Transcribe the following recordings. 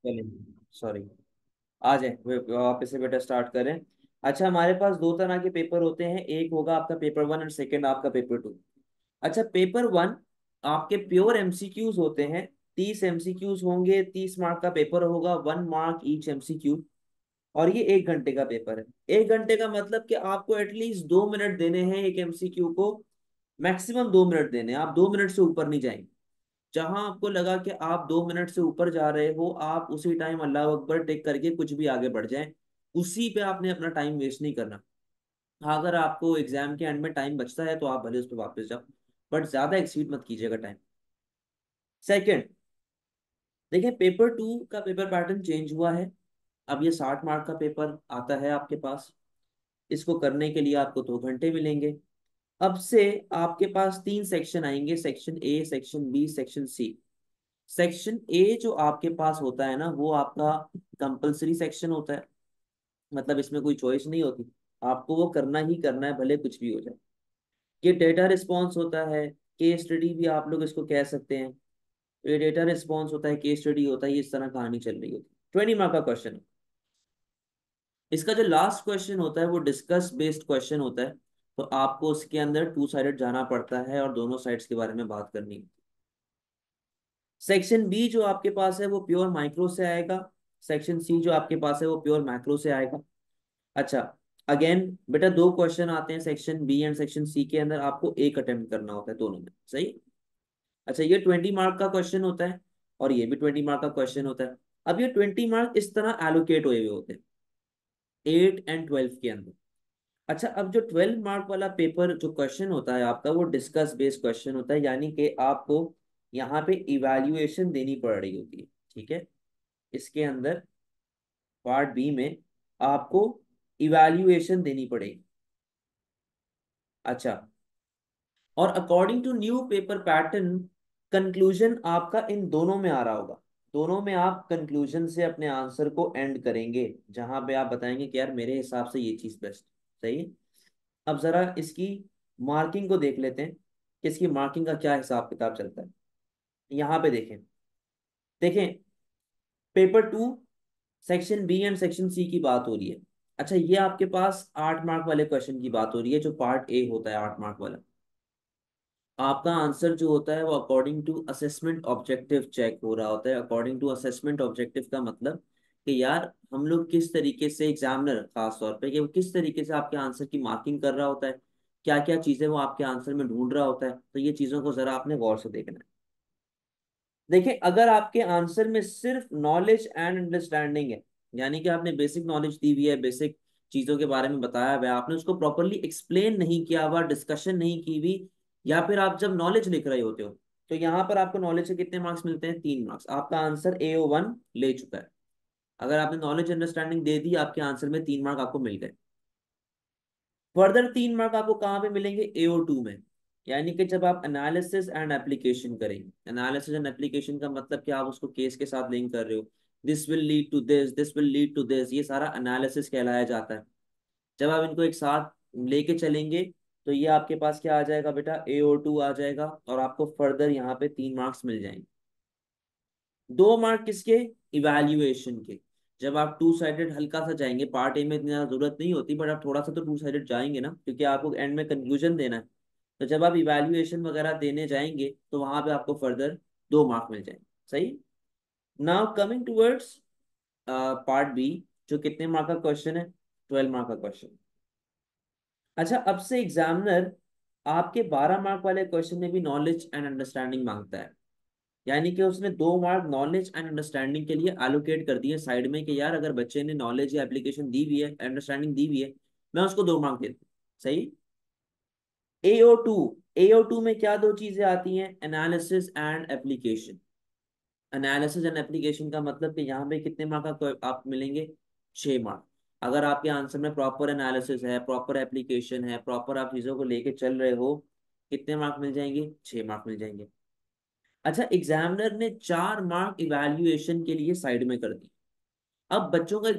चलेंगे, सॉरी, आ जाए वापस से बेटा स्टार्ट करें। अच्छा, हमारे पास दो तरह के पेपर होते हैं, एक होगा आपका पेपर वन और सेकंड आपका पेपर टू। अच्छा, पेपर वन आपके प्योर एमसीक्यूज होते हैं। 30 एमसीक्यूज होंगे, 30 मार्क का पेपर होगा, 1 मार्क ईच एमसीक्यू। और ये 1 घंटे का पेपर है। 1 घंटे का मतलब कि आपको एटलीस्ट 2 मिनट देने हैं एक एमसीक्यू को। मैक्सिमम 2 मिनट देने हैं, आप 2 मिनट से ऊपर नहीं जाएंगे। जहां आपको लगा कि आप 2 मिनट से ऊपर जा रहे हो, आप उसी टाइम अल्लाह अकबर टेक करके कुछ भी आगे बढ़ जाएं। उसी पे आपने अपना टाइम वेस्ट नहीं करना। हाँ, अगर आपको एग्जाम के एंड में टाइम बचता है तो आप भले उस पर वापस जाओ, बट ज्यादा एक्सीड मत कीजिएगा टाइम। सेकंड, देखिए पेपर टू का पेपर पैटर्न चेंज हुआ है। अब ये 60 मार्क का पेपर आता है आपके पास। इसको करने के लिए आपको 2 घंटे मिलेंगे। अब से आपके पास 3 सेक्शन आएंगे, section A, section B, section C. Section A जो आपके पास होता है ना, वो आपका कंपलसरी सेक्शन होता है। मतलब इसमें कोई चॉइस नहीं होती, आपको वो करना ही करना है, भले कुछ भी हो जाए। ये डेटा रिस्पॉन्स होता है, केस स्टडी भी आप लोग इसको कह सकते हैं। ये डेटा रिस्पॉन्स होता है, केस स्टडी होता है, ये इस तरह कहानी चल रही होती है। 20 मार्क का क्वेश्चन। इसका जो लास्ट क्वेश्चन होता है वो डिस्कस बेस्ड क्वेश्चन होता है। तो आपको उसके अंदर 2 साइडेड जाना पड़ता है और दोनों साइड्स के बारे में बात करनी है। सेक्शन बी जो आपके पास है वो प्योर माइक्रो से आएगा। सेक्शन सी जो आपके पास है वो प्योर मैक्रो से आएगा। अच्छा, अगेन बेटा 2 क्वेश्चन आते हैं section B and section C के अंदर, आपको एक अटेम्प्ट करना होता है दोनों में, सही। अच्छा, ये 20 मार्क का क्वेश्चन होता है और ये भी 20 मार्क का क्वेश्चन होता है। अब ये 20 मार्क इस तरह एलोकेट हुए हुए होते हैं 8 एंड 12 के अंदर। अच्छा, अब जो 12 मार्क वाला पेपर जो क्वेश्चन होता है आपका, वो डिस्कस बेस्ड क्वेश्चन होता है, यानी कि आपको यहाँ पे इवैल्यूएशन देनी पड़ रही होती है। ठीक है, इसके अंदर पार्ट बी में आपको इवैल्यूएशन देनी पड़ेगी। अच्छा, और according to new paper pattern, conclusion आपका इन दोनों में आ रहा होगा। दोनों में आप कंक्लूजन से अपने आंसर को एंड करेंगे, जहां पे आप बताएंगे कि यार मेरे हिसाब से ये चीज बेस्ट, सही है। अब जरा इसकी मार्किंग को देख लेते हैं कि इसकी मार्किंग का क्या हिसाब किताब चलता है। यहाँ पे देखें, देखें paper two section B and section C की बात हो रही है। अच्छा, ये आपके पास 8 मार्क वाले क्वेश्चन की बात हो रही है, जो पार्ट ए होता है 8 मार्क वाला। आपका आंसर जो होता है वो according to assessment objective check हो रहा होता है। अकॉर्डिंग टू असेसमेंट ऑब्जेक्टिव का मतलब कि यार हम लोग किस तरीके से, एग्जामिनर खास तौर पे, कि वो किस तरीके से आपके आंसर की मार्किंग कर रहा होता है, क्या क्या चीजें वो आपके आंसर में ढूंढ रहा होता है। तो ये चीजों को जरा आपने गौर से देखना है। देखिए, अगर आपके आंसर में सिर्फ नॉलेज एंड अंडरस्टैंडिंग है, यानी कि आपने बेसिक नॉलेज दी हुई है, बेसिक चीजों के बारे में बताया हुआ है, आपने उसको प्रॉपरली एक्सप्लेन नहीं किया हुआ, डिस्कशन नहीं की हुई, या फिर आप जब नॉलेज लिख रहे होते हो, तो यहाँ पर आपको नॉलेज के कितने मार्क्स मिलते हैं? 3 मार्क्स। आपका आंसर AO1 ले चुका है। अगर आपने नॉलेज अंडरस्टैंडिंग दे दी, आपके आंसर में 3 मार्क आपको मिल गए। फर्दर 3 मार्क आपको कहाँ पे मिलेंगे? AO2 में। यानी कि जब आप एनालिसिस एंड एप्लीकेशन करेंगे। एनालिसिस एंड एप्लीकेशन का मतलब कि आप उसको केस के साथ लिंक कर रहे हो। This will lead to this, this will lead to this, ये सारा एनालिसिस कहलाया जाता है। जब आप इनको एक साथ लेके चलेंगे, तो ये आपके पास क्या आ जाएगा बेटा? AO2 आ जाएगा, और आपको फर्दर यहाँ पे 3 मार्क्स मिल जाएंगे। 2 मार्क किसके? इवैल्यूएशन के। जब आप 2 साइडेड हल्का सा जाएंगे, पार्ट ए में इतनी ज्यादा जरूरत नहीं होती, बट आप थोड़ा सा तो 2 साइडेड जाएंगे ना, क्योंकि आपको एंड में कंक्लूजन देना है। तो जब आप इवैल्यूएशन वगैरह देने जाएंगे, तो वहां पे आपको फर्दर 2 मार्क मिल जाएंगे, सही। Now coming towards part B, जो कितने मार्क का क्वेश्चन है? 12 मार्क का क्वेश्चन। अच्छा, अब से एग्जामिनर आपके 12 मार्क वाले क्वेश्चन में भी नॉलेज एंड अंडरस्टैंडिंग मांगता है। यानी कि उसने 2 मार्क नॉलेज एंड अंडरस्टैंडिंग के लिए एलोकेट कर दिए साइड में, कि यार अगर बच्चे ने नॉलेज या एप्लीकेशन दी हुई है, अंडरस्टैंडिंग दी हुई है, मैं उसको 2 मार्क देता हूँ, सही। AO2, AO2 में क्या दो चीजें आती हैं? Analysis and application. Analysis and application का मतलब कि यहाँ पे कितने मार्क का आप मिलेंगे? 6 मार्क। अगर आपके आंसर में प्रॉपर एनालिसिस है, प्रॉपर एप्लीकेशन है, प्रॉपर आप चीजों को लेके चल रहे हो, कितने मार्क मिल जाएंगे? 6 मार्क मिल जाएंगे। अच्छा, एग्जामिनर ने 4 मार्क इवैल्यूएशन के लिए साइड में कर दी। अब बच्चों का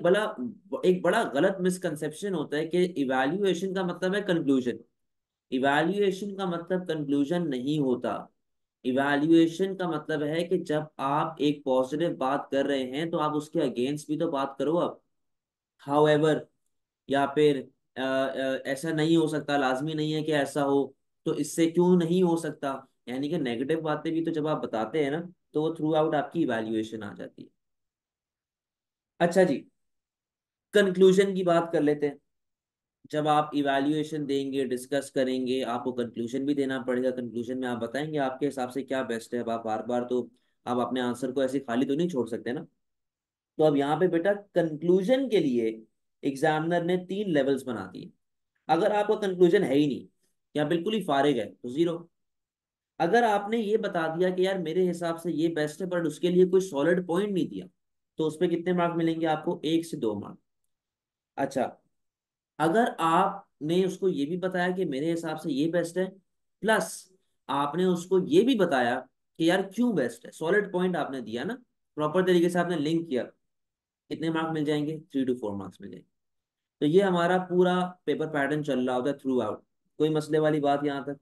एक बड़ा गलत मिसकंसेप्शन होता है कि इवैल्यूएशन का मतलब है कंक्लूजन। इवैल्यूएशन का मतलब कंक्लूजन नहीं होता। इवैल्यूएशन का मतलब है कि जब आप एक पॉजिटिव बात कर रहे हैं तो आप उसके अगेंस्ट भी तो बात करो अब। हाउएवर, या फिर ऐसा नहीं हो सकता, लाजमी नहीं है कि ऐसा हो, तो इससे क्यों नहीं हो सकता, यानी कि नेगेटिव बातें भी तो जब आप बताते हैं ना, तो वो थ्रू आउट आपकी इवैल्यूएशन आ जाती है। अच्छा जी, कंक्लूजन की बात कर लेते हैं। जब आप इवैल्यूएशन देंगे, डिस्कस करेंगे, आपको कंक्लूजन भी देना पड़ेगा। कंक्लूजन में आप बताएंगे आपके हिसाब से क्या बेस्ट है। अब आप बार बार तो आप अपने आंसर को ऐसे खाली तो नहीं छोड़ सकते ना। तो अब यहाँ पे बेटा कंक्लूजन के लिए एग्जामिनर ने 3 लेवल्स बना दिए। अगर आपका कंक्लूजन है ही नहीं या बिल्कुल ही फारिग है तो 0। अगर आपने ये बता दिया कि यार मेरे हिसाब से ये बेस्ट है, पर उसके लिए कोई सॉलिड पॉइंट नहीं दिया, तो उस पर कितने मार्क मिलेंगे आपको? 1 से 2 मार्क। अच्छा, अगर आपने उसको ये भी बताया कि मेरे हिसाब से ये बेस्ट है, प्लस आपने उसको ये भी बताया कि यार क्यों बेस्ट है, सॉलिड पॉइंट आपने दिया ना, प्रॉपर तरीके से आपने लिंक किया, कितने मार्क मिल जाएंगे? 3 to 4 मार्क्स मिल जाएंगे। तो ये हमारा पूरा पेपर पैटर्न चल रहा होता है थ्रू आउट। कोई मसले वाली बात यहाँ तक?